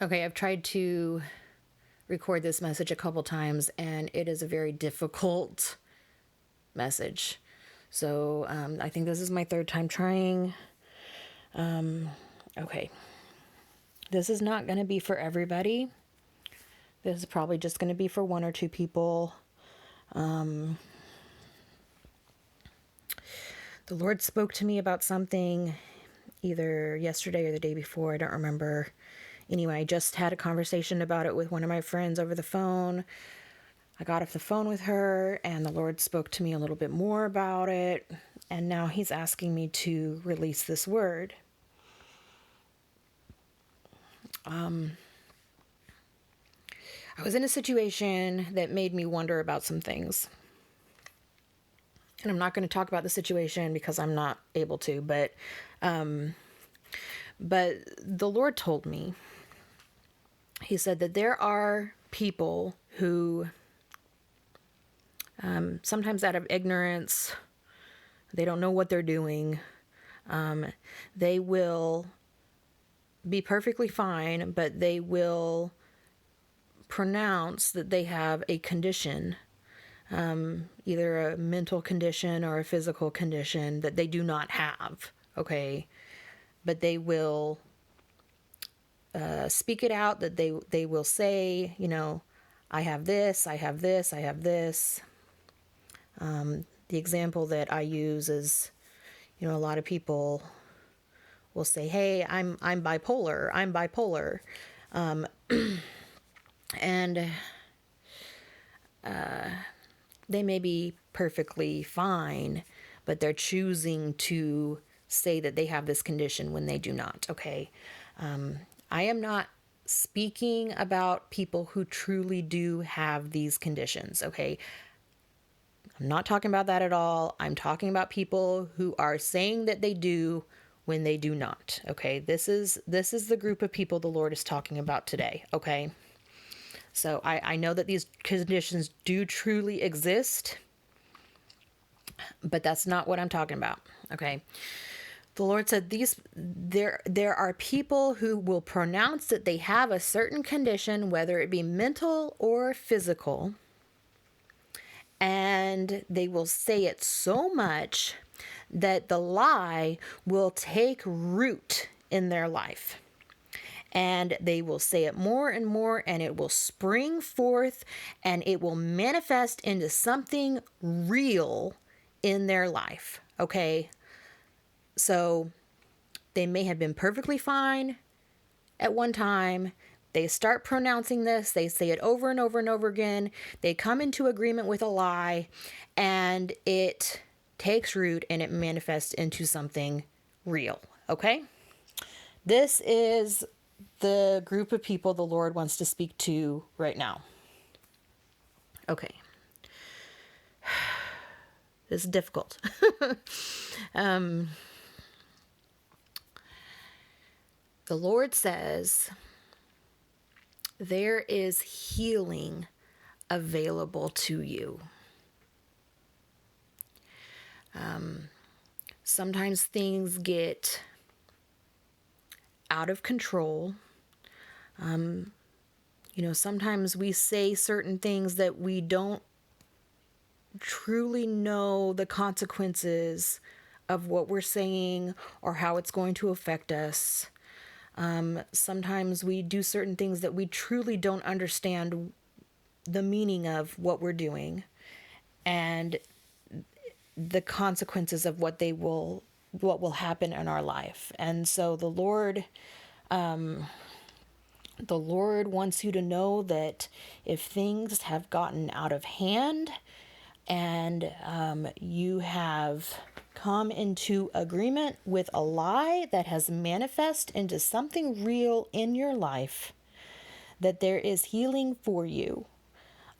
Okay, I've tried to record this message a couple times, and it is a very difficult message. So I think this is my third time trying. Okay. This is not going to be for everybody. This is probably just going to be for one or two people. The Lord spoke to me about something either yesterday or the day before. I don't remember. Anyway, I just had a conversation about it with one of my friends over the phone. I got off the phone with her, and the Lord spoke to me a little bit more about it. And now He's asking me to release this word. I was in a situation that made me wonder about some things. And I'm not going to talk about the situation because I'm not able to, but the Lord told me, He said that there are people who, sometimes out of ignorance, they don't know what they're doing. They will be perfectly fine, but they will pronounce that they have a condition, either a mental condition or a physical condition that they do not have, okay? But they will speak it out, that they will say, I have this, I have this, I have this. The example that I use is, a lot of people will say, hey, I'm bipolar, I'm bipolar. And they may be perfectly fine, but they're choosing to say that they have this condition when they do not, okay? I am not speaking about people who truly do have these conditions, okay? I'm not talking about that at all. I'm talking about people who are saying that they do when they do not, okay? This is the group of people the Lord is talking about today, okay? So I know that these conditions do truly exist, but that's not what I'm talking about, okay? The Lord said there are people who will pronounce that they have a certain condition, whether it be mental or physical, and they will say it so much that the lie will take root in their life. And they will say it more and more, and it will spring forth, and it will manifest into something real in their life, okay? So they may have been perfectly fine at one time. They start pronouncing this. They say it over and over and over again. They come into agreement with a lie, and it takes root and it manifests into something real, okay? This is the group of people the Lord wants to speak to right now. Okay. This is difficult. The Lord says there is healing available to you. Sometimes things get out of control. Sometimes we say certain things that we don't truly know the consequences of what we're saying or how it's going to affect us. Sometimes we do certain things that we truly don't understand the meaning of what we're doing and the consequences of what will happen in our life. And so the Lord wants you to know that if things have gotten out of hand and you have come into agreement with a lie that has manifest into something real in your life, that there is healing for you.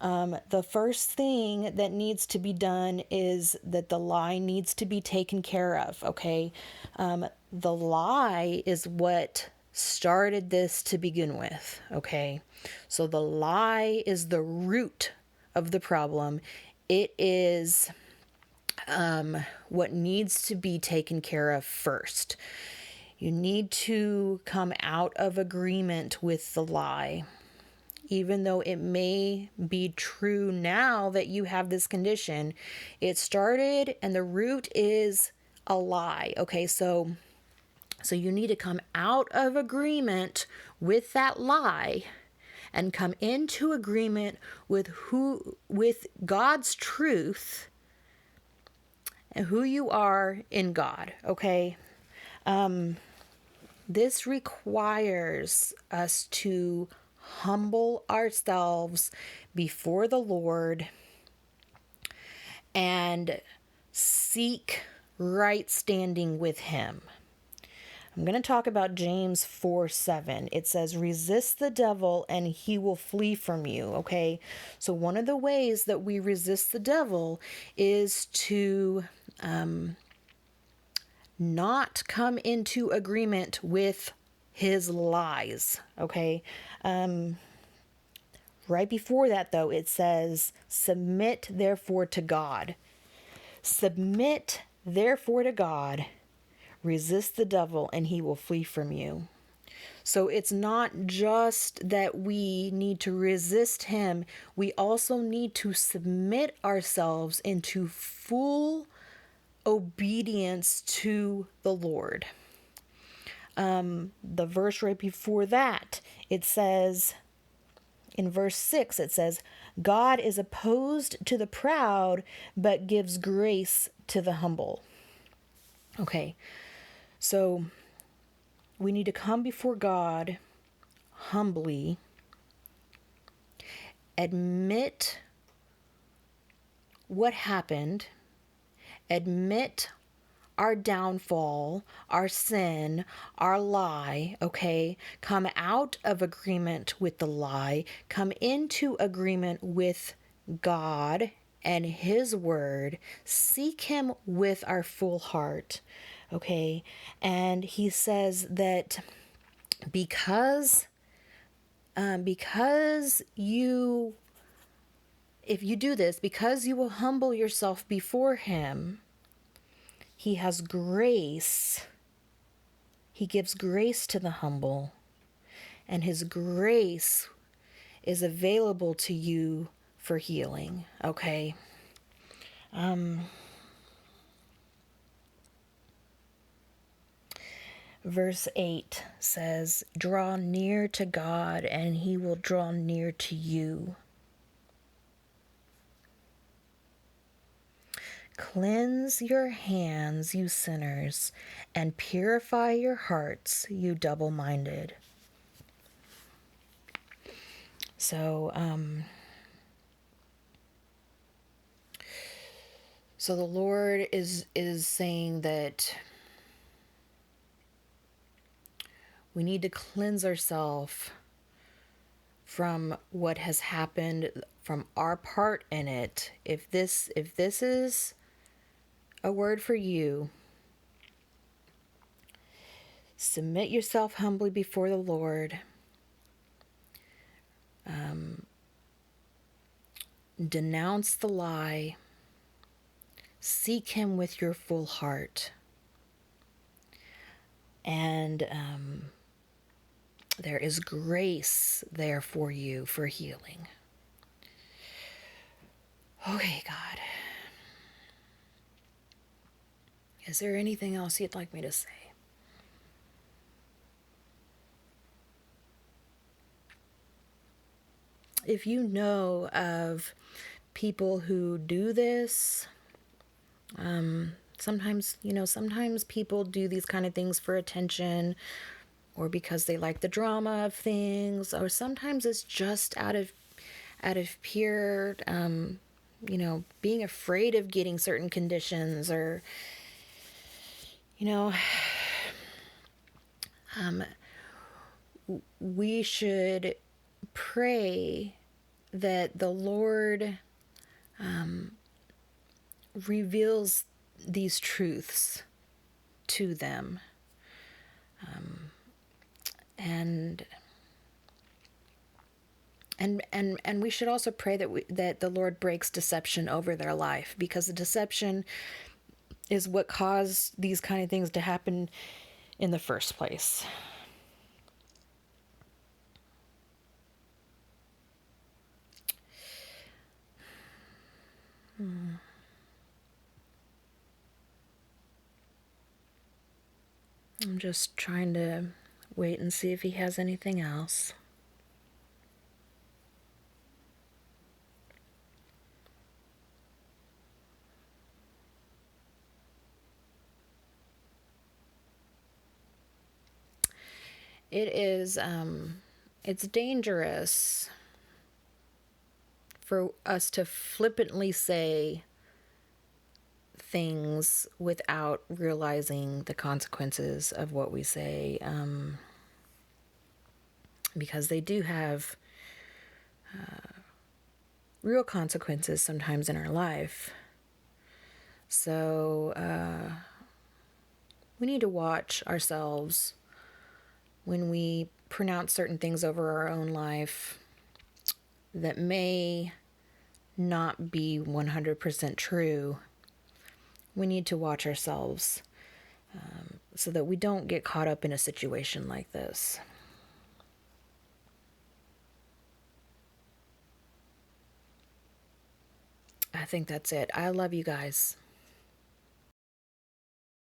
The first thing that needs to be done is that the lie needs to be taken care of, okay? The lie is what started this to begin with, okay? So the lie is the root of the problem. It is what needs to be taken care of first. You need to come out of agreement with the lie. Even though it may be true now that you have this condition, it started and the root is a lie. Okay, so you need to come out of agreement with that lie and come into agreement with God's truth and who you are in God, okay? This requires us to humble ourselves before the Lord and seek right standing with Him. I'm going to talk about James 4:7. It says, resist the devil and he will flee from you. Okay. So one of the ways that we resist the devil is to not come into agreement with his lies. Okay. Right before that, though, it says, submit therefore to God. Submit therefore to God. Resist the devil and he will flee from you. So it's not just that we need to resist him. We also need to submit ourselves into full obedience to the Lord. The verse right before that, it says, in verse 6, it says, God is opposed to the proud, but gives grace to the humble. Okay. So we need to come before God humbly, admit what happened, admit our downfall, our sin, our lie, okay? Come out of agreement with the lie, come into agreement with God and His Word, seek Him with our full heart. Okay, and he says that because you, if you do this, because you will humble yourself before him, he has grace. He gives grace to the humble, and his grace is available to you for healing. Okay. Verse 8 says, draw near to God and he will draw near to you. Cleanse your hands, you sinners, and purify your hearts, you double-minded. So the Lord is saying that we need to cleanse ourselves from what has happened, from our part in it. If this is a word for you, submit yourself humbly before the Lord. Denounce the lie. Seek him with your full heart. And there is grace there for you for healing. Okay, God. Is there anything else you'd like me to say? If you know of people who do this, sometimes people do these kind of things for attention or because they like the drama of things, or sometimes it's just out of pure, being afraid of getting certain conditions, or, we should pray that the Lord reveals these truths to them, and we should also pray that the Lord breaks deception over their life, because the deception is what caused these kind of things to happen in the first place. I'm just trying to wait and see if he has anything else. It's dangerous for us to flippantly say things without realizing the consequences of what we say, because they do have real consequences sometimes in our life. So we need to watch ourselves when we pronounce certain things over our own life that may not be 100% true. We need to watch ourselves so that we don't get caught up in a situation like this. I think that's it. I love you guys.